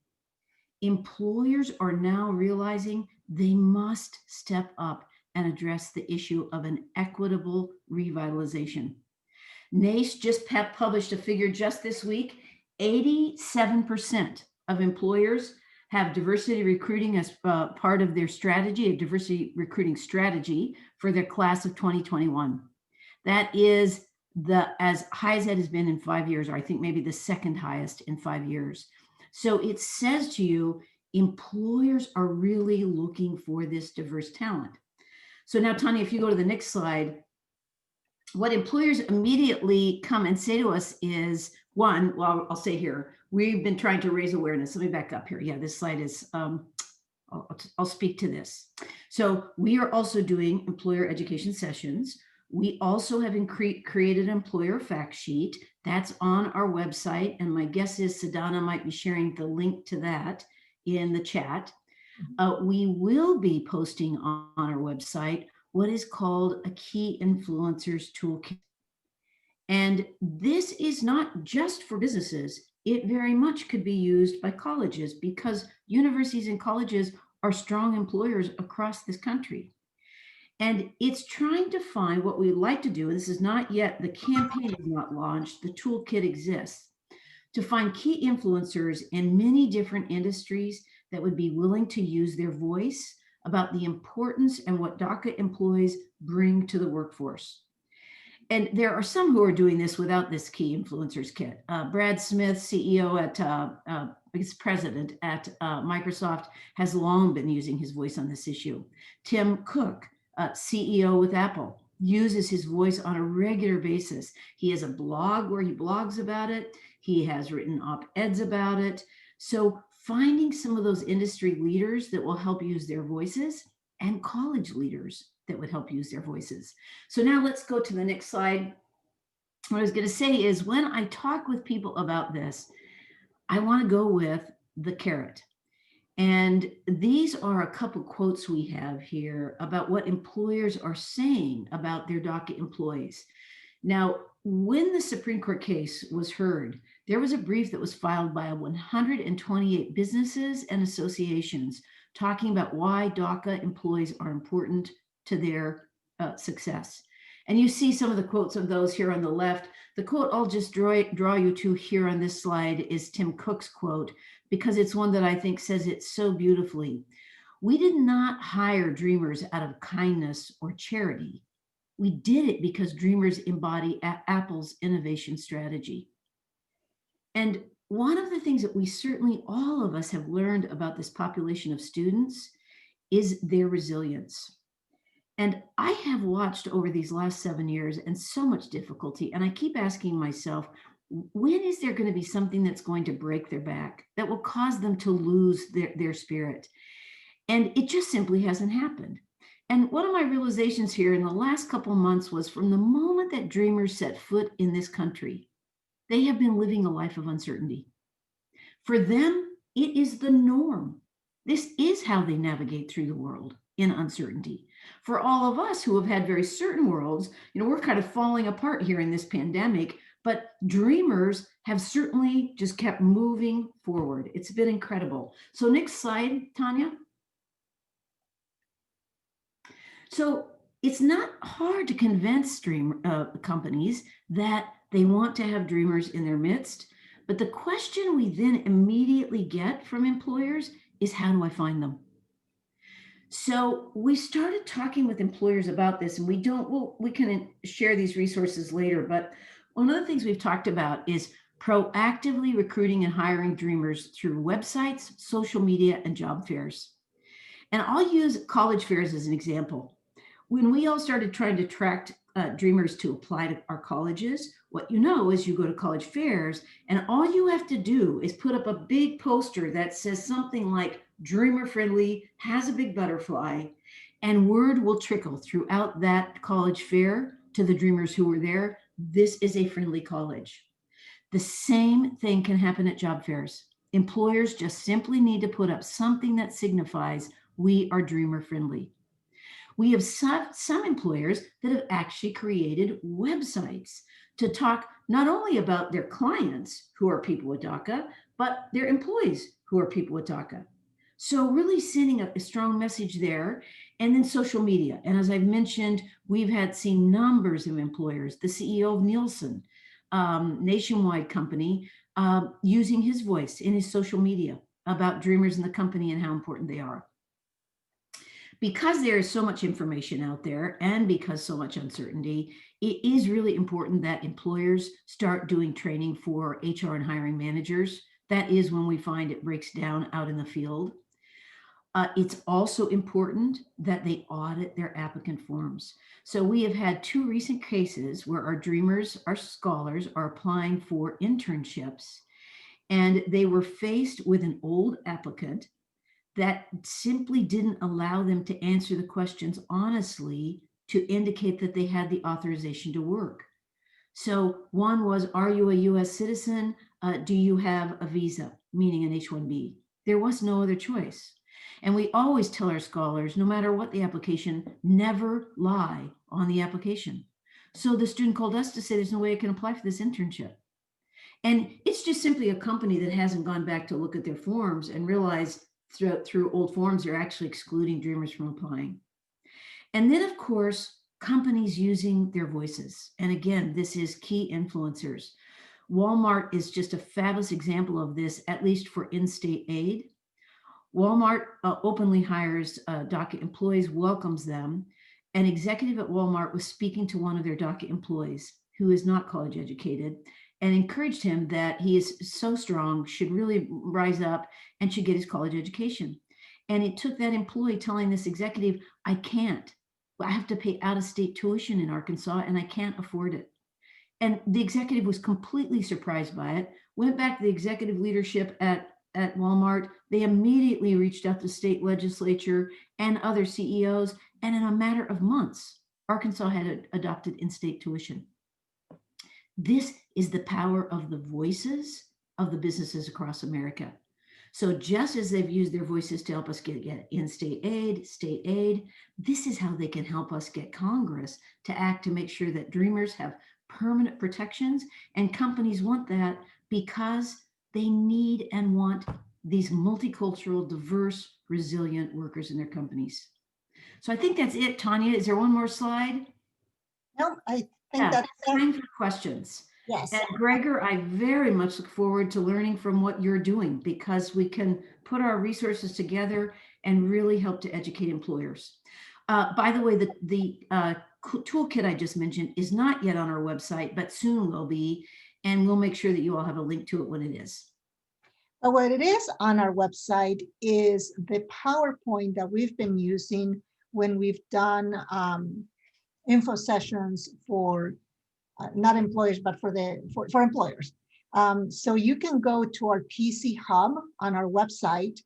employers are now realizing they must step up and address the issue of an equitable revitalization. NACE just published a figure just this week. 87% of employers have diversity recruiting as part of their strategy, a diversity recruiting strategy for their class of 2021. That is as high as it has been in 5 years, or I think maybe the second highest in 5 years. So it says to you, employers are really looking for this diverse talent. So now, Tanya, if you go to the next slide, what employers immediately come and say to us is, one, well, I'll say here, we've been trying to raise awareness. Let me back up here. Yeah, this slide is, I'll speak to this. So we are also doing employer education sessions. We also have created an employer fact sheet that's on our website. And my guess is Sadhana might be sharing the link to that in the chat. We will be posting on our website what is called a Key Influencers Toolkit. And this is not just for businesses. It very much could be used by colleges because universities and colleges are strong employers across this country. And it's trying to find what we'd like to do. This is not yet, the campaign is not launched. The toolkit exists to find key influencers in many different industries that would be willing to use their voice about the importance and what DACA employees bring to the workforce. And there are some who are doing this without this key influencers kit. Brad Smith, CEO president at Microsoft, has long been using his voice on this issue. Tim Cook, CEO with Apple, uses his voice on a regular basis. He has a blog where he blogs about it. He has written op-eds about it. So finding some of those industry leaders that will help use their voices and college leaders that would help use their voices. So now let's go to the next slide. What I was going to say is when I talk with people about this, I want to go with the carrot. And these are a couple quotes we have here about what employers are saying about their DACA employees. Now, when the Supreme Court case was heard, there was a brief that was filed by 128 businesses and associations talking about why DACA employees are important to their success. And you see some of the quotes of those here on the left. The quote I'll just draw you to here on this slide is Tim Cook's quote, because it's one that I think says it so beautifully. We did not hire dreamers out of kindness or charity. We did it because dreamers embody Apple's innovation strategy. And one of the things that we certainly, all of us, have learned about this population of students is their resilience. And I have watched over these last 7 years and so much difficulty, and I keep asking myself, when is there going to be something that's going to break their back, that will cause them to lose their spirit? And it just simply hasn't happened. And one of my realizations here in the last couple of months was from the moment that dreamers set foot in this country, they have been living a life of uncertainty. For them, it is the norm. This is how they navigate through the world, in uncertainty. For all of us who have had very certain worlds, we're kind of falling apart here in this pandemic, but dreamers have certainly just kept moving forward. It's been incredible. So next slide, Tanya. So it's not hard to convince companies that they want to have dreamers in their midst. But the question we then immediately get from employers is, how do I find them? So we started talking with employers about this, and we can share these resources later. But one of the things we've talked about is proactively recruiting and hiring dreamers through websites, social media, and job fairs. And I'll use college fairs as an example. When we all started trying to attract dreamers to apply to our colleges, what is you go to college fairs and all you have to do is put up a big poster that says something like dreamer friendly, has a big butterfly, and word will trickle throughout that college fair to the dreamers who were there. This is a friendly college. The same thing can happen at job fairs. Employers just simply need to put up something that signifies we are dreamer friendly. We have some employers that have actually created websites to talk not only about their clients who are people with DACA, but their employees who are people with DACA. So really sending a strong message there. And then social media. And as I've mentioned, we've seen numbers of employers, the CEO of Nielsen, nationwide company, using his voice in his social media about dreamers in the company and how important they are. Because there is so much information out there and because so much uncertainty, it is really important that employers start doing training for HR and hiring managers. That is when we find it breaks down out in the field. It's also important that they audit their applicant forms. So we have had 2 recent cases where our dreamers, our scholars, are applying for internships, and they were faced with an old applicant that simply didn't allow them to answer the questions honestly to indicate that they had the authorization to work. So one was, are you a US citizen? Do you have a visa, meaning an H-1B? There was no other choice. And we always tell our scholars, no matter what the application, never lie on the application. So the student called us to say, there's no way I can apply for this internship. And it's just simply a company that hasn't gone back to look at their forms and realize through old forms, they're actually excluding dreamers from applying. And then, of course, companies using their voices. And again, this is key influencers. Walmart is just a fabulous example of this, at least for in-state aid. Walmart openly hires DACA employees, welcomes them. An executive at Walmart was speaking to one of their DACA employees who is not college educated and encouraged him that he is so strong, should really rise up and should get his college education. And it took that employee telling this executive, I can't. I have to pay out-of-state tuition in Arkansas and I can't afford it. And the executive was completely surprised by it, went back to the executive leadership at Walmart. They immediately reached out to state legislature and other CEOs. And in a matter of months, Arkansas had adopted in-state tuition. This is the power of the voices of the businesses across America. So just as they've used their voices to help us get in-state aid, state aid, this is how they can help us get Congress to act to make sure that dreamers have permanent protections, and companies want that because they need and want these multicultural, diverse, resilient workers in their companies. So I think that's it, Tanya. Is there one more slide? No, I think that's time for questions. Yes. And Gregor, I very much look forward to learning from what you're doing, because we can put our resources together and really help to educate employers. By the way, the toolkit I just mentioned is not yet on our website, but soon will be, and we'll make sure that you all have a link to it when it is. But what it is on our website is the PowerPoint that we've been using when we've done info sessions for not employers, but for employers. So you can go to our PC Hub on our website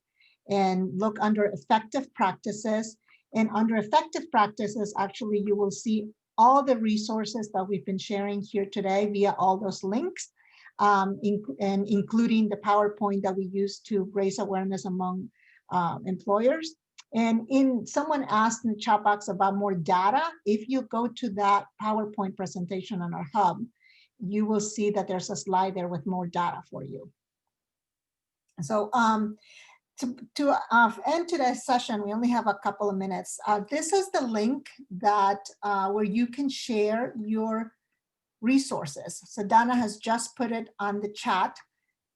and look under effective practices. And under effective practices, actually, you will see all the resources that we've been sharing here today via all those links, and including the PowerPoint that we use to raise awareness among employers. And someone asked in the chat box about more data. If you go to that PowerPoint presentation on our hub, you will see that there's a slide there with more data for you. So to end today's session, we only have a couple of minutes. This is the link that where you can share your resources. So Dana has just put it on the chat,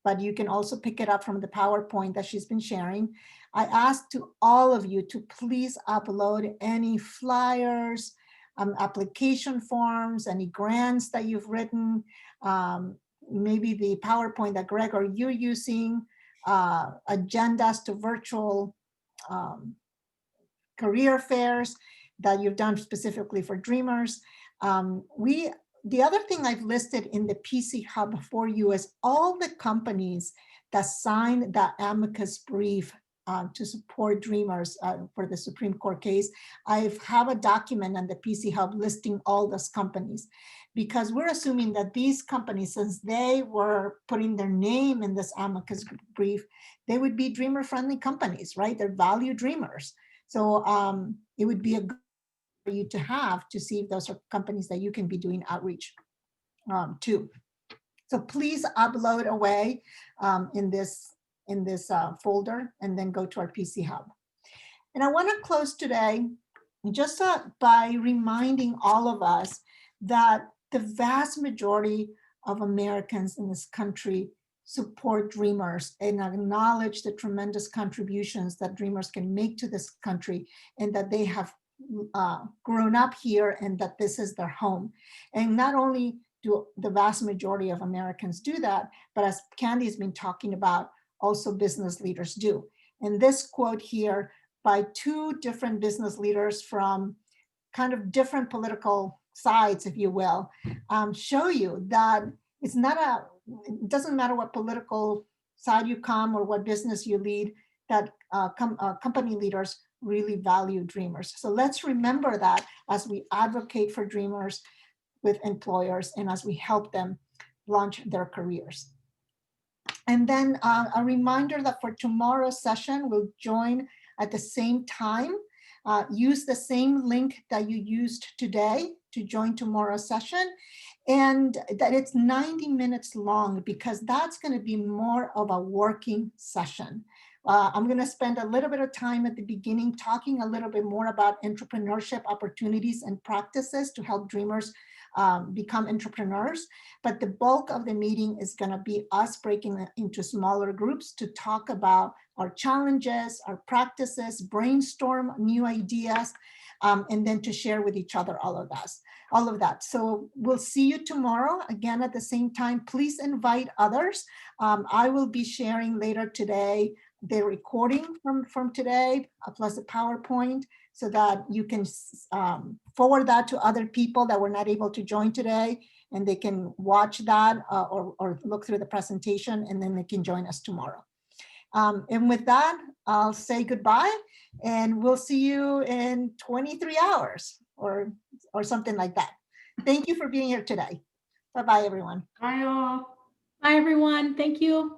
but you can also pick it up from the PowerPoint that she's been sharing. I ask to all of you to please upload any flyers, application forms, any grants that you've written, maybe the PowerPoint that Gregor you're using, agendas to virtual career fairs that you've done specifically for dreamers. The other thing I've listed in the PC Hub for you is all the companies that signed that amicus brief to support dreamers for the Supreme Court case. I have a document on the PC Hub listing all those companies, because we're assuming that these companies, since they were putting their name in this amicus brief, they would be dreamer-friendly companies, right? They're value dreamers. So it would be a good for you to have to see if those are companies that you can be doing outreach to. So please upload away in this in this folder and then go to our PC Hub. And I want to close today just by reminding all of us that the vast majority of Americans in this country support Dreamers and acknowledge the tremendous contributions that Dreamers can make to this country, and that they have grown up here and that this is their home. And not only do the vast majority of Americans do that, but as Candy's been talking about, also business leaders do. And this quote here by two different business leaders from kind of different political sides, if you will, show you that it's not it doesn't matter what political side you come or what business you lead, that company leaders really value Dreamers. So let's remember that as we advocate for Dreamers with employers and as we help them launch their careers. And then a reminder that for tomorrow's session, we'll join at the same time. Use the same link that you used today to join tomorrow's session, and that it's 90 minutes long, because that's going to be more of a working session. I'm going to spend a little bit of time at the beginning talking a little bit more about entrepreneurship opportunities and practices to help Dreamers become entrepreneurs. But the bulk of the meeting is going to be us breaking it into smaller groups to talk about our challenges, our practices, brainstorm new ideas, and then to share with each other all of that. So we'll see you tomorrow again at the same time. Please invite others. I will be sharing later today the recording from today, plus a PowerPoint, so that you can forward that to other people that were not able to join today, and they can watch that or look through the presentation, and then they can join us tomorrow. And with that, I'll say goodbye, and we'll see you in 23 hours or something like that. Thank you for being here today. Bye-bye, everyone. Bye all. Bye, everyone. Thank you.